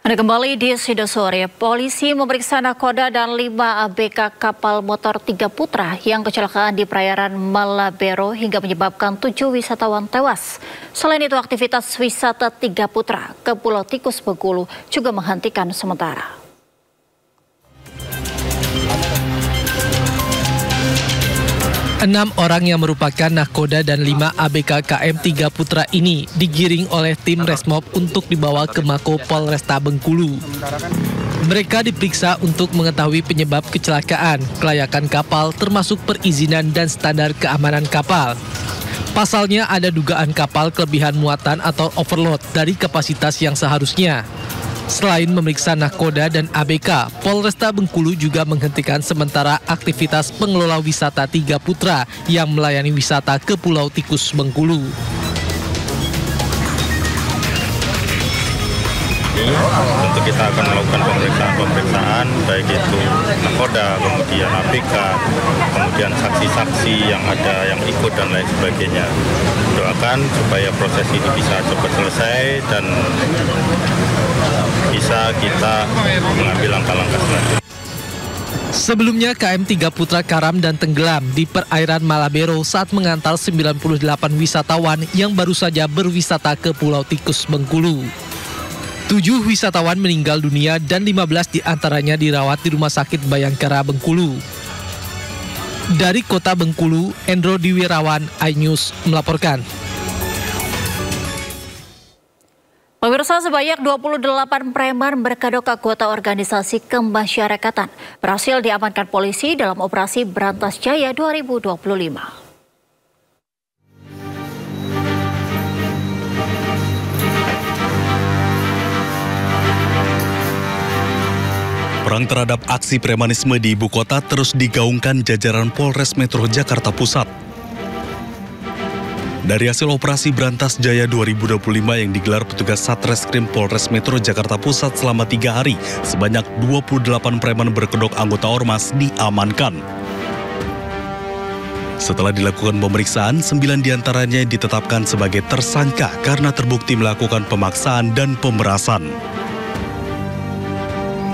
Anda kembali di Sidosore. Polisi memeriksa nakoda dan 5 ABK kapal motor 3 Putra yang kecelakaan di perairan Malabero hingga menyebabkan 7 wisatawan tewas. Selain itu, aktivitas wisata 3 Putra ke Pulau Tikus Bengkulu juga menghentikan sementara. Enam orang yang merupakan nahkoda dan 5 ABK KM 3 Putra ini digiring oleh tim Resmob untuk dibawa ke Mako Polresta Bengkulu. Mereka diperiksa untuk mengetahui penyebab kecelakaan, kelayakan kapal termasuk perizinan dan standar keamanan kapal. Pasalnya ada dugaan kapal kelebihan muatan atau overload dari kapasitas yang seharusnya. Selain memeriksa nahkoda dan ABK, Polresta Bengkulu juga menghentikan sementara aktivitas pengelola wisata 3 Putra yang melayani wisata ke Pulau Tikus Bengkulu. Tentu kita akan melakukan pemeriksaan baik itu nahkoda, kemudian ABK, kemudian saksi-saksi yang ada yang ikut dan lain sebagainya. Doakan supaya proses ini bisa cepat selesai dan bisa kita mengambil langkah-langkah selanjutnya. Sebelumnya KM 3 Putra karam dan tenggelam di perairan Malabero saat mengantar 98 wisatawan yang baru saja berwisata ke Pulau Tikus Bengkulu. 7 wisatawan meninggal dunia dan 15 diantaranya dirawat di Rumah Sakit Bayangkara Bengkulu. Dari Kota Bengkulu, Endro Diwirawan, iNews melaporkan. Pemirsa, sebanyak 28 preman berkedok anggota organisasi kemasyarakatan berhasil diamankan polisi dalam operasi Berantas Jaya 2025. Perang terhadap aksi premanisme di ibu kota terus digaungkan jajaran Polres Metro Jakarta Pusat. Dari hasil operasi Berantas Jaya 2025 yang digelar petugas Satreskrim Polres Metro Jakarta Pusat selama 3 hari, sebanyak 28 preman berkedok anggota ormas diamankan. Setelah dilakukan pemeriksaan, 9 diantaranya ditetapkan sebagai tersangka karena terbukti melakukan pemaksaan dan pemerasan.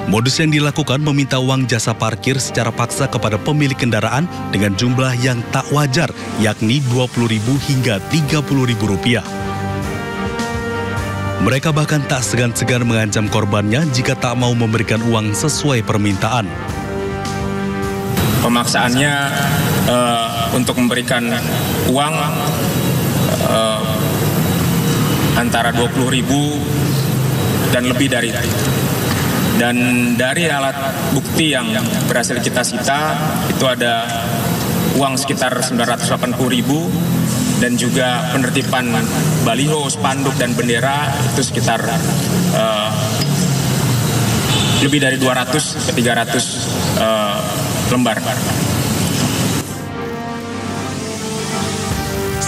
Modus yang dilakukan meminta uang jasa parkir secara paksa kepada pemilik kendaraan dengan jumlah yang tak wajar, yakni Rp20.000 hingga Rp30.000. Mereka bahkan tak segan-segan mengancam korbannya jika tak mau memberikan uang sesuai permintaan. Pemaksaannya untuk memberikan uang antara Rp20.000 dan lebih dari itu. Dan dari alat bukti yang berhasil kita sita, itu ada uang sekitar Rp980.000 dan juga penertiban baliho, spanduk, dan bendera itu sekitar lebih dari 200 ke 300 lembar.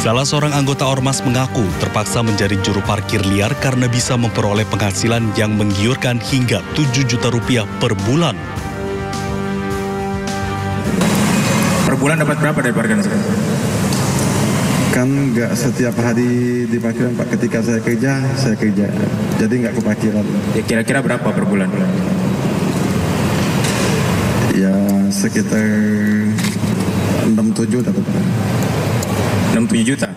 Salah seorang anggota ormas mengaku terpaksa menjadi juru parkir liar karena bisa memperoleh penghasilan yang menggiurkan hingga Rp7 juta per bulan. Per bulan dapat berapa dari parkiran? Kan nggak setiap hari di parkiran, Pak. Ketika saya kerja. Jadi nggak ke parkiran. Ya, kira-kira berapa per bulan? Ya sekitar 6-7 dapat. 6-7 juta.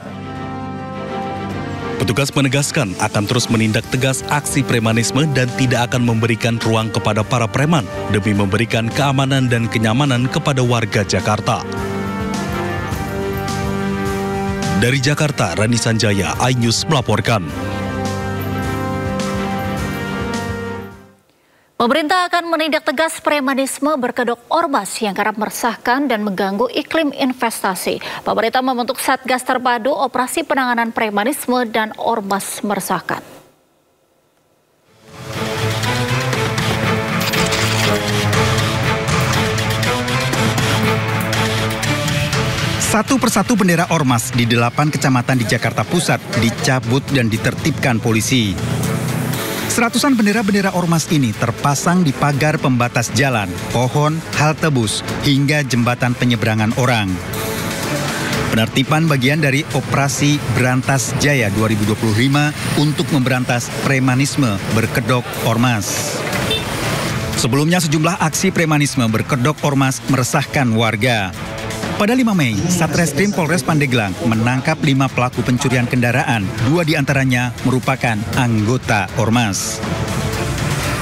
Petugas menegaskan akan terus menindak tegas aksi premanisme dan tidak akan memberikan ruang kepada para preman demi memberikan keamanan dan kenyamanan kepada warga Jakarta. Dari Jakarta, Rani Sanjaya, iNews melaporkan. Pemerintah akan menindak tegas premanisme berkedok ormas yang kerap meresahkan dan mengganggu iklim investasi. Pemerintah membentuk Satgas Terpadu Operasi Penanganan Premanisme dan Ormas Meresahkan. Satu persatu bendera ormas di 8 kecamatan di Jakarta Pusat dicabut dan ditertibkan polisi. Seratusan bendera-bendera ormas ini terpasang di pagar pembatas jalan, pohon, halte bus, hingga jembatan penyeberangan orang. Penertiban bagian dari Operasi Brantas Jaya 2025 untuk memberantas premanisme berkedok ormas. Sebelumnya sejumlah aksi premanisme berkedok ormas meresahkan warga. Pada 5 Mei, Satreskrim Polres Pandeglang menangkap 5 pelaku pencurian kendaraan, 2 diantaranya merupakan anggota ormas.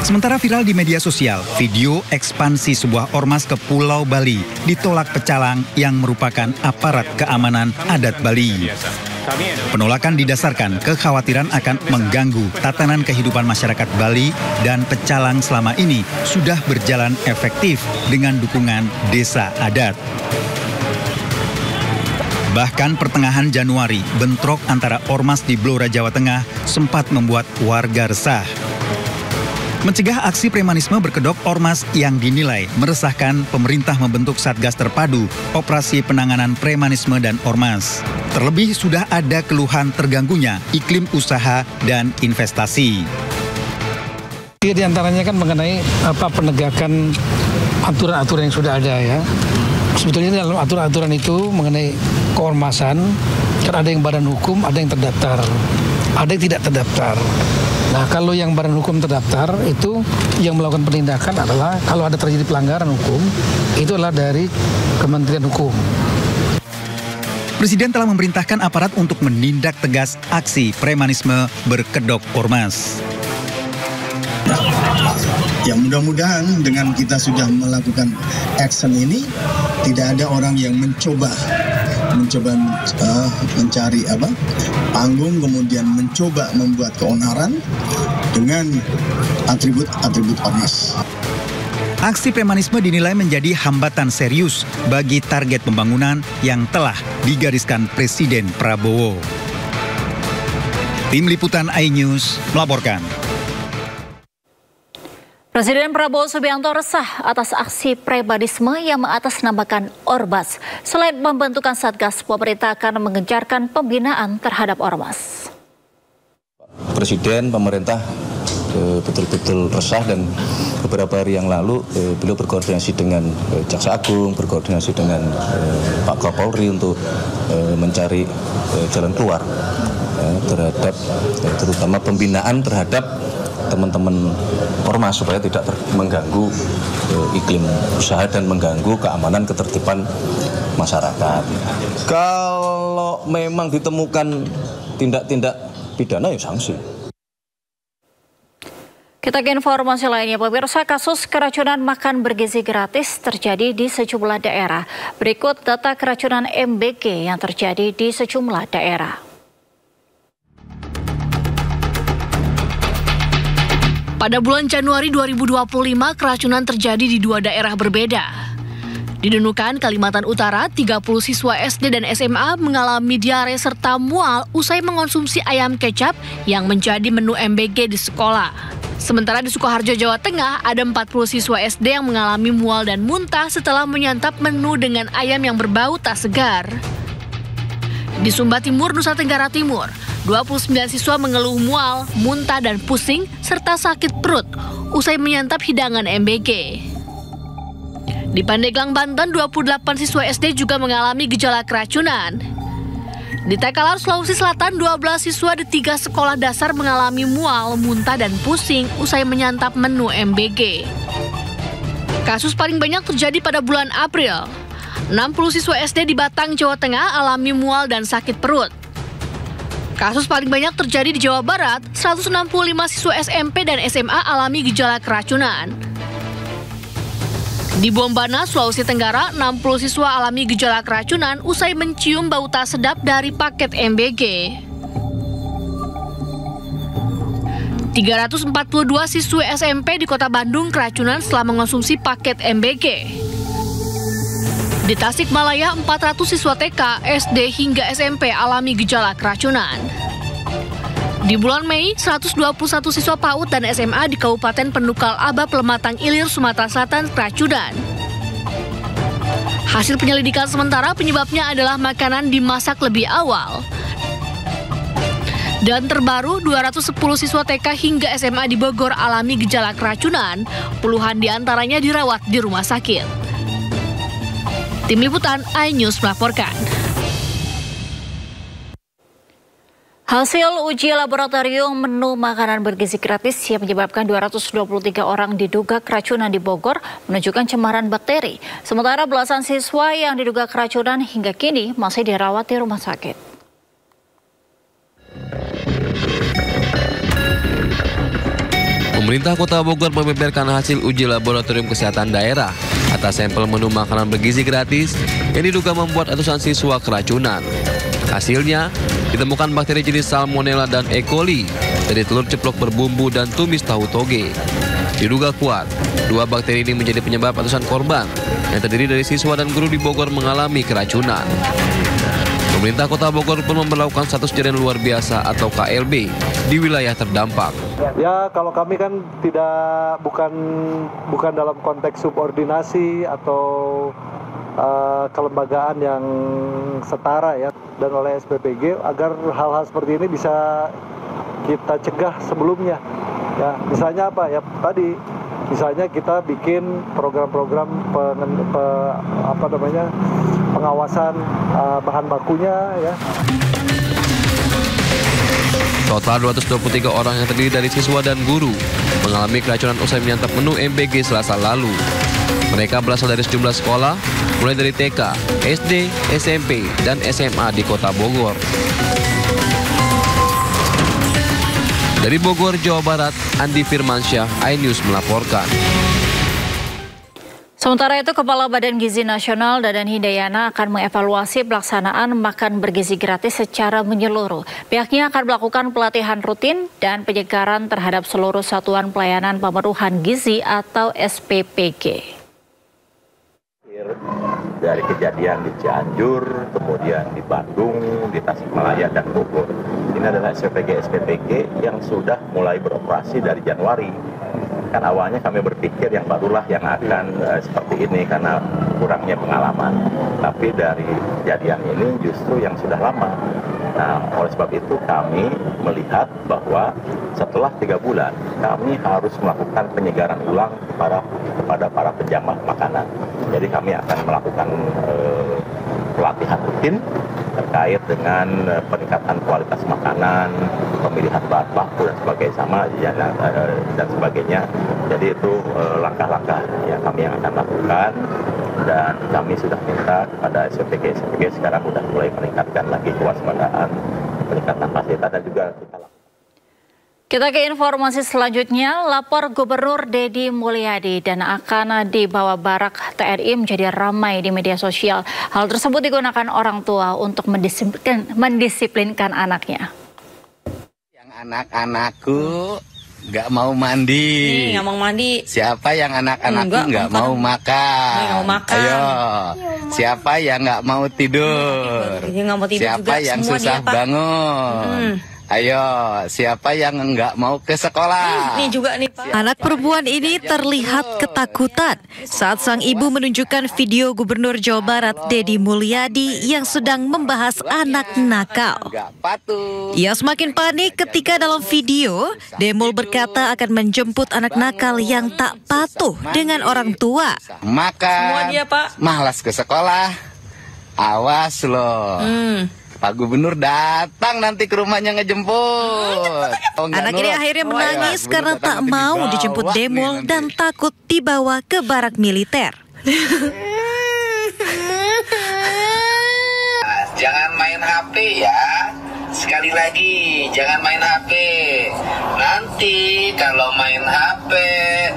Sementara viral di media sosial, video ekspansi sebuah ormas ke Pulau Bali ditolak pecalang yang merupakan aparat keamanan adat Bali. Penolakan didasarkan kekhawatiran akan mengganggu tatanan kehidupan masyarakat Bali dan pecalang selama ini sudah berjalan efektif dengan dukungan desa adat. Bahkan pertengahan Januari, bentrok antara ormas di Blora, Jawa Tengah sempat membuat warga resah. Mencegah aksi premanisme berkedok ormas yang dinilai meresahkan, pemerintah membentuk Satgas Terpadu Operasi Penanganan Premanisme dan Ormas. Terlebih sudah ada keluhan terganggunya iklim usaha dan investasi. Di antaranya kan mengenai penegakan aturan-aturan yang sudah ada ya. Sebetulnya dalam aturan-aturan itu mengenai keormasan, kan ada yang badan hukum, ada yang terdaftar, ada yang tidak terdaftar. Nah, kalau yang badan hukum terdaftar itu yang melakukan penindakan adalah kalau ada terjadi pelanggaran hukum, itu adalah dari Kementerian Hukum. Presiden telah memerintahkan aparat untuk menindak tegas aksi premanisme berkedok ormas. Ya, mudah-mudahan dengan kita sudah melakukan action ini, tidak ada orang yang mencoba mencari panggung, kemudian mencoba membuat keonaran dengan atribut ormas. Aksi premanisme dinilai menjadi hambatan serius bagi target pembangunan yang telah digariskan Presiden Prabowo. Tim Liputan iNews melaporkan. Presiden Prabowo Subianto resah atas aksi premanisme yang mengatasnamakan ormas. Selain pembentukan Satgas, pemerintah akan mengencarkan pembinaan terhadap ormas. Presiden, pemerintah betul-betul resah dan beberapa hari yang lalu beliau berkoordinasi dengan Jaksa Agung, berkoordinasi dengan Pak Kapolri untuk mencari jalan keluar terhadap terutama pembinaan terhadap teman-teman ormas supaya tidak mengganggu iklim usaha dan mengganggu keamanan ketertiban masyarakat. Kalau memang ditemukan tindak-tindak pidana ya sanksi. Kita ke informasi lainnya, pemirsa, kasus keracunan makan bergizi gratis terjadi di sejumlah daerah. Berikut data keracunan MBG yang terjadi di sejumlah daerah. Pada bulan Januari 2025, keracunan terjadi di 2 daerah berbeda. Di Nunukan, Kalimantan Utara, 30 siswa SD dan SMA mengalami diare serta mual usai mengonsumsi ayam kecap yang menjadi menu MBG di sekolah. Sementara di Sukoharjo, Jawa Tengah, ada 40 siswa SD yang mengalami mual dan muntah setelah menyantap menu dengan ayam yang berbau tak segar. Di Sumba Timur, Nusa Tenggara Timur, 29 siswa mengeluh mual, muntah dan pusing, serta sakit perut usai menyantap hidangan MBG. Di Pandeglang, Banten, 28 siswa SD juga mengalami gejala keracunan. Di Takalar, Sulawesi Selatan, 12 siswa di 3 sekolah dasar mengalami mual, muntah dan pusing usai menyantap menu MBG. Kasus paling banyak terjadi pada bulan April. 60 siswa SD di Batang, Jawa Tengah alami mual dan sakit perut. Kasus paling banyak terjadi di Jawa Barat, 165 siswa SMP dan SMA alami gejala keracunan. Di Bombana, Sulawesi Tenggara, 60 siswa alami gejala keracunan usai mencium bau tak sedap dari paket MBG. 342 siswa SMP di Kota Bandung keracunan setelah mengonsumsi paket MBG. Di Tasikmalaya, 400 siswa TK, SD hingga SMP alami gejala keracunan. Di bulan Mei, 121 siswa PAUD dan SMA di Kabupaten Pendukal Aba, Plematang Ilir, Sumatera Selatan keracunan. Hasil penyelidikan sementara penyebabnya adalah makanan dimasak lebih awal. Dan terbaru, 210 siswa TK hingga SMA di Bogor alami gejala keracunan, puluhan diantaranya dirawat di rumah sakit. Tim Liputan iNews melaporkan. Hasil uji laboratorium menu makanan bergizi gratis yang menyebabkan 223 orang diduga keracunan di Bogor menunjukkan cemaran bakteri. Sementara belasan siswa yang diduga keracunan hingga kini masih dirawat di rumah sakit. Pemerintah Kota Bogor membeberkan hasil uji laboratorium kesehatan daerah atas sampel menu makanan bergizi gratis yang diduga membuat ratusan siswa keracunan. Hasilnya, ditemukan bakteri jenis Salmonella dan E. coli dari telur ceplok berbumbu dan tumis tahu toge. Diduga kuat, dua bakteri ini menjadi penyebab ratusan korban yang terdiri dari siswa dan guru di Bogor mengalami keracunan. Pemerintah Kota Bogor pun memperlakukan status kejadian luar biasa atau KLB di wilayah terdampak. Ya, kalau kami kan bukan dalam konteks subordinasi atau kelembagaan yang setara ya, dan oleh SPPG agar hal-hal seperti ini bisa kita cegah sebelumnya. Ya, misalnya apa ya tadi? Misalnya kita bikin program-program pengawasan bahan bakunya ya. Total 223 orang yang terdiri dari siswa dan guru mengalami keracunan usai menyantap menu MBG Selasa lalu. Mereka berasal dari sejumlah sekolah, mulai dari TK, SD, SMP, dan SMA di Kota Bogor. Dari Bogor, Jawa Barat, Andi Firmansyah, iNews melaporkan. Sementara itu, Kepala Badan Gizi Nasional Dadan Hindayana akan mengevaluasi pelaksanaan makan bergizi gratis secara menyeluruh. Pihaknya akan melakukan pelatihan rutin dan penyegaran terhadap seluruh satuan pelayanan pemenuhan gizi atau SPPG. Dari kejadian di Cianjur, kemudian di Bandung, di Tasikmalaya, dan Bogor. Ini adalah SPPG yang sudah mulai beroperasi dari Januari. Kan awalnya kami berpikir yang barulah yang akan seperti ini karena kurangnya pengalaman. Tapi dari kejadian ini justru yang sudah lama. Nah, oleh sebab itu kami melihat bahwa setelah 3 bulan kami harus melakukan penyegaran ulang kepada para penjamah makanan. Jadi kami akan melakukan pelatihan rutin terkait dengan peningkatan kualitas makanan, pemilihan bahan baku dan sebagainya. Jadi itu langkah-langkah yang kami akan lakukan, dan kami sudah minta kepada SPPG sekarang sudah mulai meningkatkan lagi kewaspadaan, peningkatan fasilitas dan juga kita lakukan. Kita ke informasi selanjutnya, lapor Gubernur Deddy Mulyadi dan akan dibawa barak TNI menjadi ramai di media sosial. Hal tersebut digunakan orang tua untuk mendisiplinkan anaknya. Yang anak-anakku nggak mau mandi. Nggak mau mandi. Siapa yang anak-anakku nggak mau makan? Nggak mau makan. Ayo, siapa yang nggak mau tidur? Nggak mau tidur siapa juga, yang susah bangun? Ayo, siapa yang nggak mau ke sekolah? Ini juga nih, Pak. Anak perempuan ini terlihat ketakutan saat sang ibu menunjukkan video Gubernur Jawa Barat Deddy Mulyadi yang sedang membahas anak nakal. Ia semakin panik ketika dalam video Demul berkata akan menjemput anak nakal yang tak patuh dengan orang tua. Makan, dia, Pak. Malas ke sekolah, awas loh. Pak Gubernur datang nanti ke rumahnya ngejemput. Anak ini akhirnya menangis karena tak mau dijemput Demul dan takut dibawa ke barak militer. Jangan main HP ya. Sekali lagi, jangan main HP. Nanti kalau main HP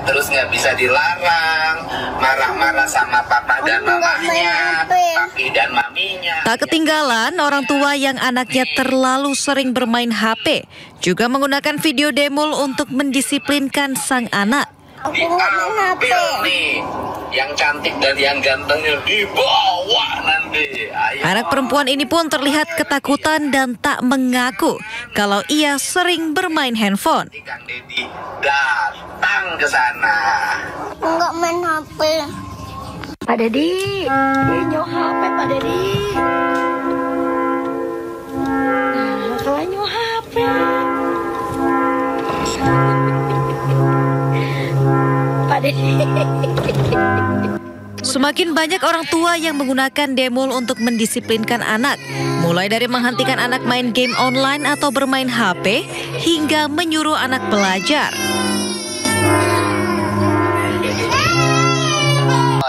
terus nggak bisa dilarang, marah-marah sama papa dan mamanya, papi dan maminya. Tak ketinggalan, orang tua yang anaknya terlalu sering bermain HP juga menggunakan video Demul untuk mendisiplinkan sang anak. Diambil nih, yang cantik dan yang gantengnya dibawa nanti. Ayo. Anak perempuan ini pun terlihat ketakutan dan tak mengaku kalau ia sering bermain handphone. Kang Deddy datang ke sana. Enggak main HP. Pak Deddy, nyok HP Pak Deddy. Nah, kalau nyok HP. Pak Deddy. Semakin banyak orang tua yang menggunakan Demul untuk mendisiplinkan anak, mulai dari menghentikan anak main game online atau bermain HP, hingga menyuruh anak belajar.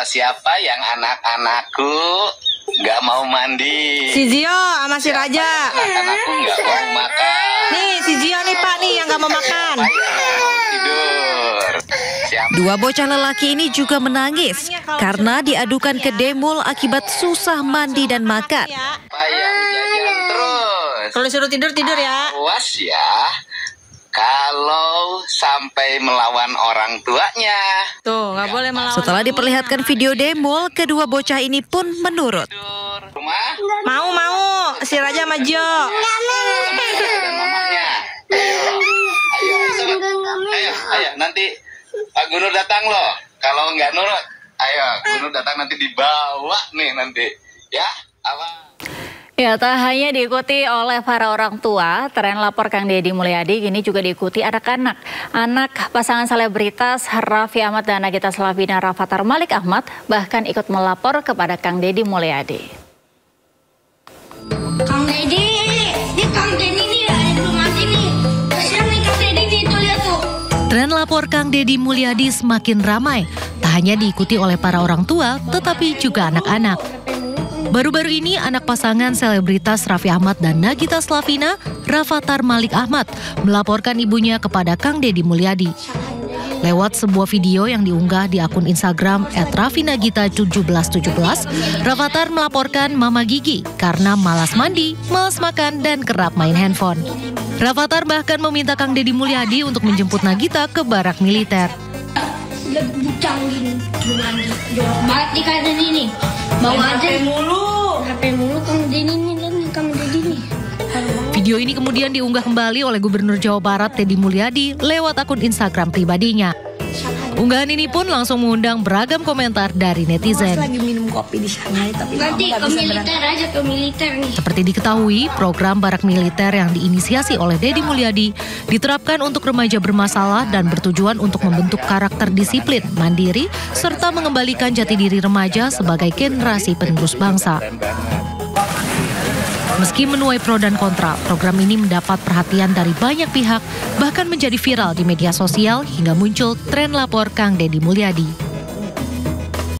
Siapa yang anak-anakku nggak mau mandi? Si Zio sama si Raja. Anak-anakku nggak mau makan. Nih si Zio nih Pak nih yang nggak mau makan. Tidur. Dua bocah lelaki ini juga menangis karena diadukan ke Demul akibat susah mandi dan makan. Yang jajan terus. Kalau disuruh tidur ya. Awas ya. Kalau sampai melawan orang tuanya. Tuh, nggak boleh melawan. Setelah diperlihatkan video Demul, kedua bocah ini pun menurut. Mau. Si Raja sama Jo. Ayo, nanti Pak Gunur datang loh. Kalau nggak nurut, ayo Gunur datang nanti dibawa nih nanti. Ya, awas. Ya, tak hanya diikuti oleh para orang tua, tren lapor Kang Deddy Mulyadi kini juga diikuti anak-anak. Anak pasangan selebritas Raffi Ahmad dan Nagita Slavina Rafathar Malik Ahmad bahkan ikut melapor kepada Kang Deddy Mulyadi. Kang Deddy, ini Kang Deddy nih rumah sini. Kasihan nih Kang Deddy nih, tuh lihat tuh. Tren lapor Kang Deddy Mulyadi semakin ramai. Tak hanya diikuti oleh para orang tua, tetapi juga anak-anak. Baru-baru ini anak pasangan selebritas Raffi Ahmad dan Nagita Slavina Rafathar Malik Ahmad melaporkan ibunya kepada Kang Deddy Mulyadi. Lewat sebuah video yang diunggah di akun Instagram @raffinagita1717, Rafathar melaporkan Mama Gigi karena malas mandi, malas makan, dan kerap main handphone. Rafathar bahkan meminta Kang Deddy Mulyadi untuk menjemput Nagita ke barak militer. Bucang gini, jorok banget di kanan ini. Bawa aja HP mulu Kang Deddy nih, lihat nih Kang Deddy nih. Video ini kemudian diunggah kembali oleh Gubernur Jawa Barat Deddy Mulyadi lewat akun Instagram pribadinya. Unggahan ini pun langsung mengundang beragam komentar dari netizen. Lagi minum kopi di sana, tapi nanti ke militer aja, ke militer nih. Seperti diketahui, program barak militer yang diinisiasi oleh Deddy Mulyadi diterapkan untuk remaja bermasalah dan bertujuan untuk membentuk karakter disiplin, mandiri, serta mengembalikan jati diri remaja sebagai generasi penerus bangsa. Meski menuai pro dan kontra, program ini mendapat perhatian dari banyak pihak, bahkan menjadi viral di media sosial hingga muncul tren lapor Kang Deddy Mulyadi.